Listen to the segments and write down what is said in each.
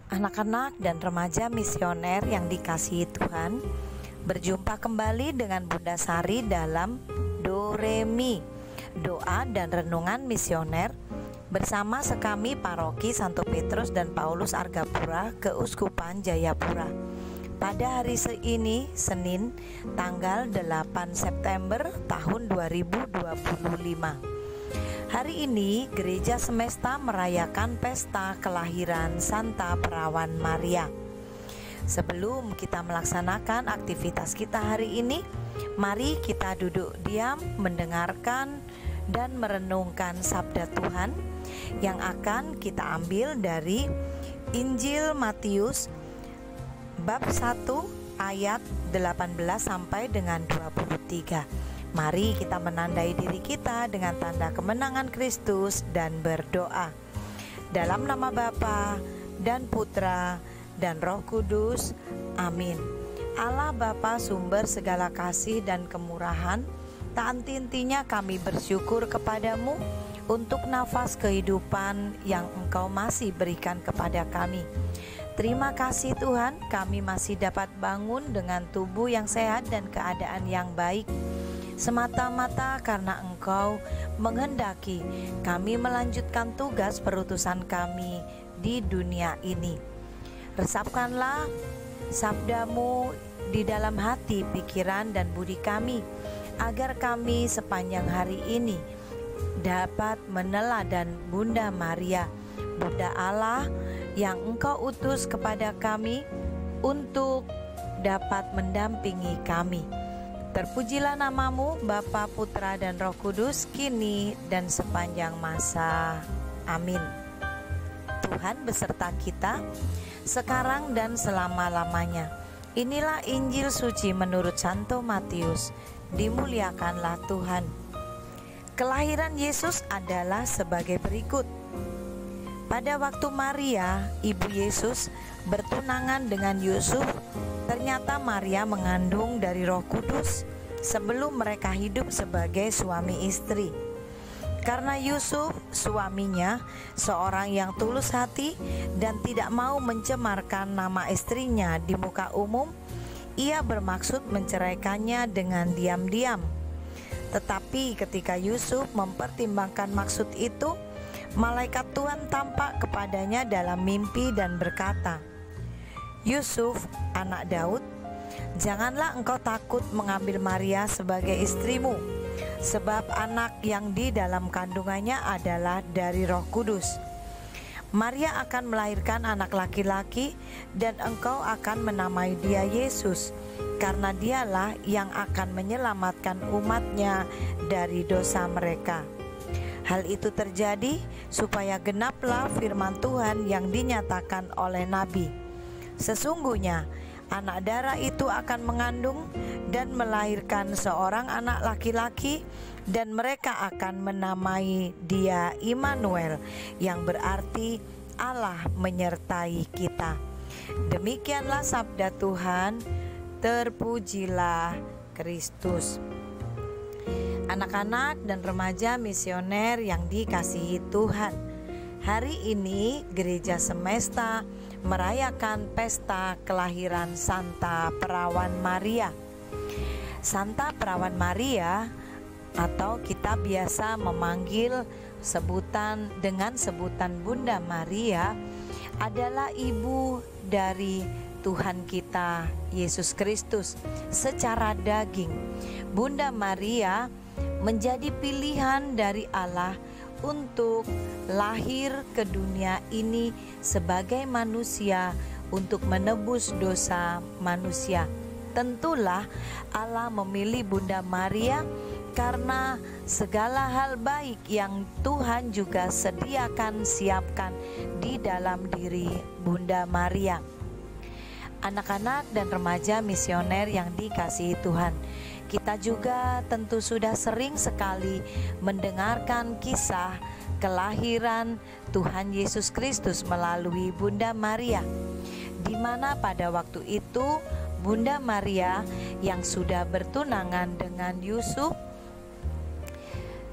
Anak-anak dan remaja misioner yang dikasihi Tuhan, berjumpa kembali dengan Bunda Sari dalam Do Re Mi, doa dan renungan misioner bersama sekami Paroki Santo Petrus dan Paulus Argapura, Keuskupan Jayapura. Pada hari ini, Senin, tanggal 8 September tahun 2025. Hari ini Gereja Semesta merayakan pesta kelahiran Santa Perawan Maria. Sebelum kita melaksanakan aktivitas kita hari ini, mari kita duduk diam mendengarkan dan merenungkan sabda Tuhan yang akan kita ambil dari Injil Matius bab 1 ayat 18 sampai dengan 23. Mari kita menandai diri kita dengan tanda kemenangan Kristus dan berdoa. Dalam nama Bapa dan Putra dan Roh Kudus. Amin. Allah Bapa, sumber segala kasih dan kemurahan, tak henti-hentinya kami bersyukur kepadamu untuk nafas kehidupan yang Engkau masih berikan kepada kami. Terima kasih Tuhan, kami masih dapat bangun dengan tubuh yang sehat dan keadaan yang baik, semata-mata karena Engkau menghendaki kami melanjutkan tugas perutusan kami di dunia ini. Resapkanlah sabdamu di dalam hati, pikiran, dan budi kami, agar kami sepanjang hari ini dapat meneladan Bunda Maria, Bunda Allah yang Engkau utus kepada kami untuk dapat mendampingi kami. Terpujilah namamu, Bapa, Putra, dan Roh Kudus, kini dan sepanjang masa. Amin. Tuhan beserta kita, sekarang dan selama-lamanya. Inilah Injil suci menurut Santo Matius. Dimuliakanlah Tuhan. Kelahiran Yesus adalah sebagai berikut. Pada waktu Maria, ibu Yesus, bertunangan dengan Yusuf, ternyata Maria mengandung dari Roh Kudus sebelum mereka hidup sebagai suami istri. Karena Yusuf, suaminya, seorang yang tulus hati dan tidak mau mencemarkan nama istrinya di muka umum, ia bermaksud menceraikannya dengan diam-diam. Tetapi ketika Yusuf mempertimbangkan maksud itu, malaikat Tuhan tampak kepadanya dalam mimpi dan berkata, "Yusuf, anak Daud, janganlah engkau takut mengambil Maria sebagai istrimu, sebab anak yang di dalam kandungannya adalah dari Roh Kudus. Maria akan melahirkan anak laki-laki dan engkau akan menamai dia Yesus, karena dialah yang akan menyelamatkan umatnya dari dosa mereka." Hal itu terjadi supaya genaplah firman Tuhan yang dinyatakan oleh Nabi. Sesungguhnya anak darah itu akan mengandung dan melahirkan seorang anak laki-laki, dan mereka akan menamai dia Immanuel, yang berarti Allah menyertai kita. Demikianlah sabda Tuhan. Terpujilah Kristus. Anak-anak dan remaja misioner yang dikasihi Tuhan, hari ini Gereja Semesta merayakan pesta kelahiran Santa Perawan Maria. Santa Perawan Maria, atau kita biasa memanggil dengan sebutan Bunda Maria, adalah ibu dari Tuhan kita Yesus Kristus secara daging. Bunda Maria menjadi pilihan dari Allah untuk lahir ke dunia ini sebagai manusia untuk menebus dosa manusia. Tentulah Allah memilih Bunda Maria karena segala hal baik yang Tuhan juga siapkan di dalam diri Bunda Maria. Anak-anak dan remaja misioner yang dikasihi Tuhan, kita juga tentu sudah sering sekali mendengarkan kisah kelahiran Tuhan Yesus Kristus melalui Bunda Maria, di mana pada waktu itu Bunda Maria yang sudah bertunangan dengan Yusuf,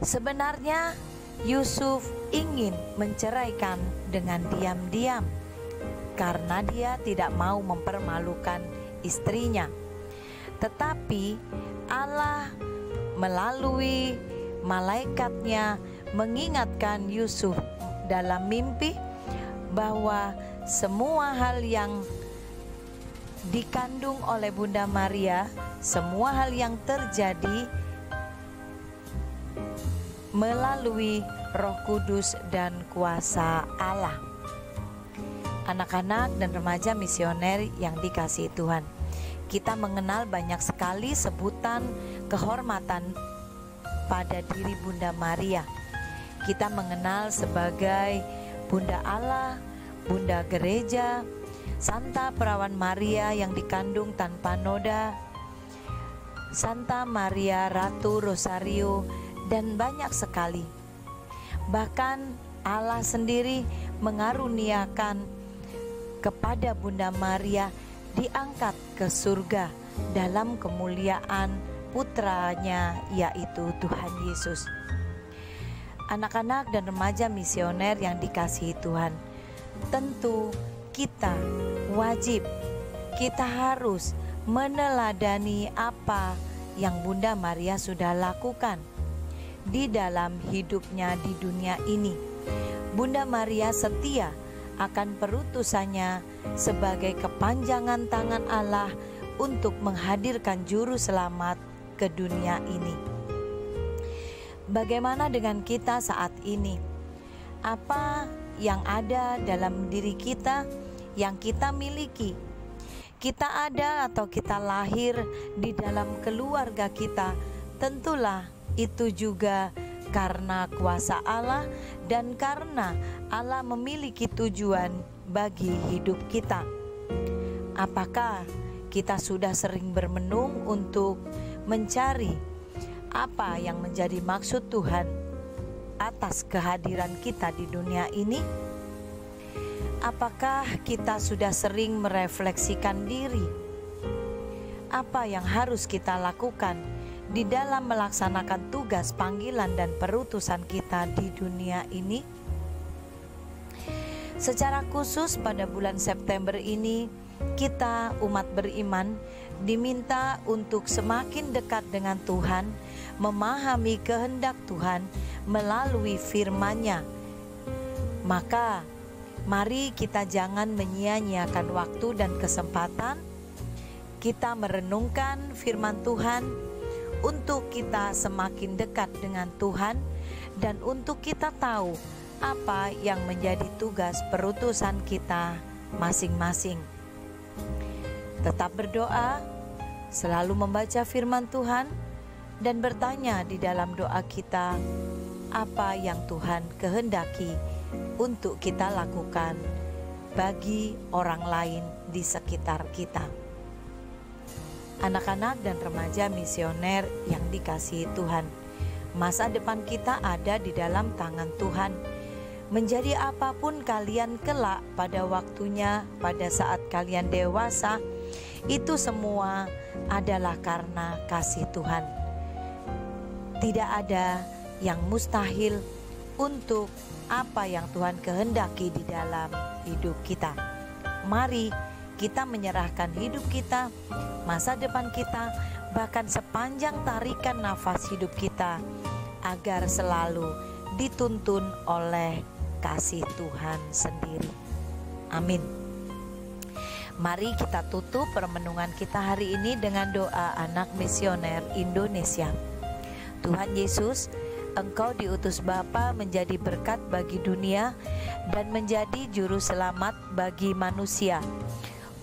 sebenarnya Yusuf ingin menceraikan dengan diam-diam. karena dia tidak mau mempermalukan istrinya. Tetapi Allah melalui malaikatnya mengingatkan Yusuf dalam mimpi bahwa semua hal yang dikandung oleh Bunda Maria, semua hal yang terjadi melalui Roh Kudus dan kuasa Allah. Anak-anak dan remaja misioner yang dikasihi Tuhan, kita mengenal banyak sekali sebutan kehormatan pada diri Bunda Maria. Kita mengenal sebagai Bunda Allah, Bunda Gereja, Santa Perawan Maria yang dikandung tanpa noda, Santa Maria Ratu Rosario, dan banyak sekali. Bahkan Allah sendiri mengaruniakan kepada Bunda Maria diangkat ke surga dalam kemuliaan putranya, yaitu Tuhan Yesus. Anak-anak dan remaja misioner yang dikasihi Tuhan, tentu kita wajib, kita harus meneladani apa yang Bunda Maria sudah lakukan di dalam hidupnya di dunia ini. Bunda Maria setia akan perutusannya sebagai kepanjangan tangan Allah untuk menghadirkan juru selamat ke dunia ini. Bagaimana dengan kita saat ini? Apa yang ada dalam diri kita yang kita miliki? Kita ada atau kita lahir di dalam keluarga kita, tentulah itu juga karena kuasa Allah dan karena Allah memiliki tujuan bagi hidup kita. Apakah kita sudah sering bermenung untuk mencari apa yang menjadi maksud Tuhan atas kehadiran kita di dunia ini? Apakah kita sudah sering merefleksikan diri? Apa yang harus kita lakukan di dalam melaksanakan tugas panggilan dan perutusan kita di dunia ini? Secara khusus pada bulan September ini, kita umat beriman diminta untuk semakin dekat dengan Tuhan, memahami kehendak Tuhan melalui firman-Nya. Maka mari kita jangan menyia-nyiakan waktu dan kesempatan kita merenungkan firman Tuhan untuk kita semakin dekat dengan Tuhan dan untuk kita tahu apa yang menjadi tugas perutusan kita masing-masing. Tetap berdoa, selalu membaca firman Tuhan, dan bertanya di dalam doa kita apa yang Tuhan kehendaki untuk kita lakukan bagi orang lain di sekitar kita. Anak-anak dan remaja misioner yang dikasihi Tuhan, masa depan kita ada di dalam tangan Tuhan. Menjadi apapun kalian kelak pada waktunya, pada saat kalian dewasa, itu semua adalah karena kasih Tuhan. Tidak ada yang mustahil untuk apa yang Tuhan kehendaki di dalam hidup kita. Mari kita menyerahkan hidup kita, masa depan kita, bahkan sepanjang tarikan nafas hidup kita, agar selalu dituntun oleh kasih Tuhan sendiri. Amin. Mari kita tutup permenungan kita hari ini dengan doa anak misioner Indonesia. Tuhan Yesus, Engkau diutus Bapa menjadi berkat bagi dunia dan menjadi juru selamat bagi manusia.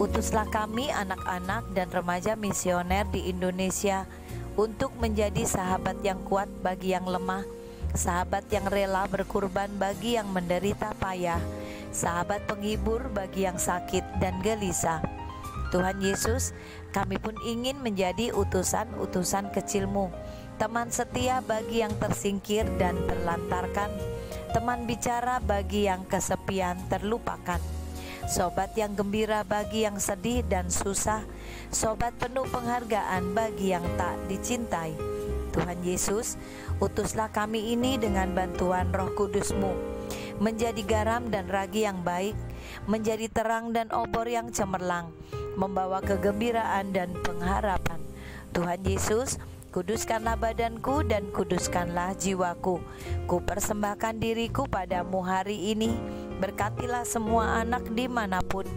Utuslah kami anak-anak dan remaja misioner di Indonesia untuk menjadi sahabat yang kuat bagi yang lemah, sahabat yang rela berkorban bagi yang menderita payah, sahabat penghibur bagi yang sakit dan gelisah. Tuhan Yesus, kami pun ingin menjadi utusan-utusan kecil-Mu, teman setia bagi yang tersingkir dan terlantarkan, teman bicara bagi yang kesepian terlupakan, sobat yang gembira bagi yang sedih dan susah, sobat penuh penghargaan bagi yang tak dicintai. Tuhan Yesus, utuslah kami ini dengan bantuan Roh Kudus-Mu, menjadi garam dan ragi yang baik, menjadi terang dan obor yang cemerlang, membawa kegembiraan dan pengharapan. Tuhan Yesus, kuduskanlah badanku dan kuduskanlah jiwaku. Ku persembahkan diriku padamu hari ini. Berkatilah semua anak dimanapun.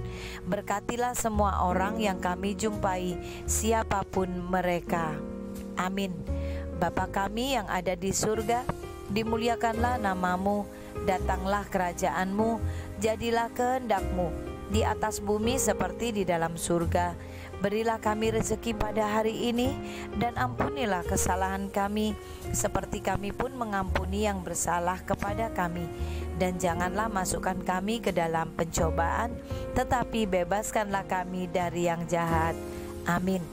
Berkatilah semua orang yang kami jumpai, siapapun mereka. Amin. Bapa kami yang ada di surga, dimuliakanlah namamu. Datanglah kerajaanmu, jadilah kehendak-mu di atas bumi seperti di dalam surga. Berilah kami rezeki pada hari ini, dan ampunilah kesalahan kami, seperti kami pun mengampuni yang bersalah kepada kami. Dan janganlah masukkan kami ke dalam pencobaan, tetapi bebaskanlah kami dari yang jahat. Amin.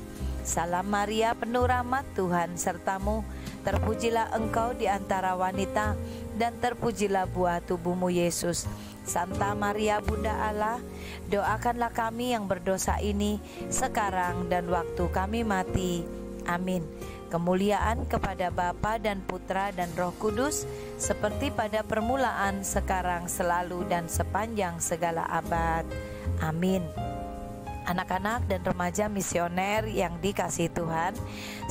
Salam Maria, penuh rahmat, Tuhan sertamu. Terpujilah engkau di antara wanita, dan terpujilah buah tubuhmu Yesus. Santa Maria Bunda Allah, doakanlah kami yang berdosa ini sekarang dan waktu kami mati. Amin. Kemuliaan kepada Bapa dan Putra dan Roh Kudus, seperti pada permulaan, sekarang, selalu, dan sepanjang segala abad. Amin. Anak-anak dan remaja misioner yang dikasihi Tuhan,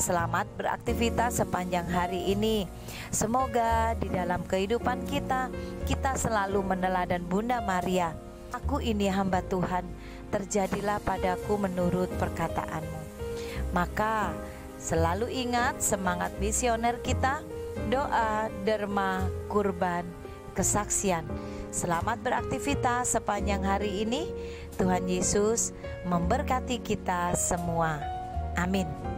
selamat beraktivitas sepanjang hari ini. Semoga di dalam kehidupan kita selalu meneladan Bunda Maria. Aku ini hamba Tuhan, terjadilah padaku menurut perkataanmu. Maka selalu ingat semangat misioner kita, doa, derma, kurban, kesaksian. Selamat beraktivitas sepanjang hari ini. Tuhan Yesus memberkati kita semua. Amin.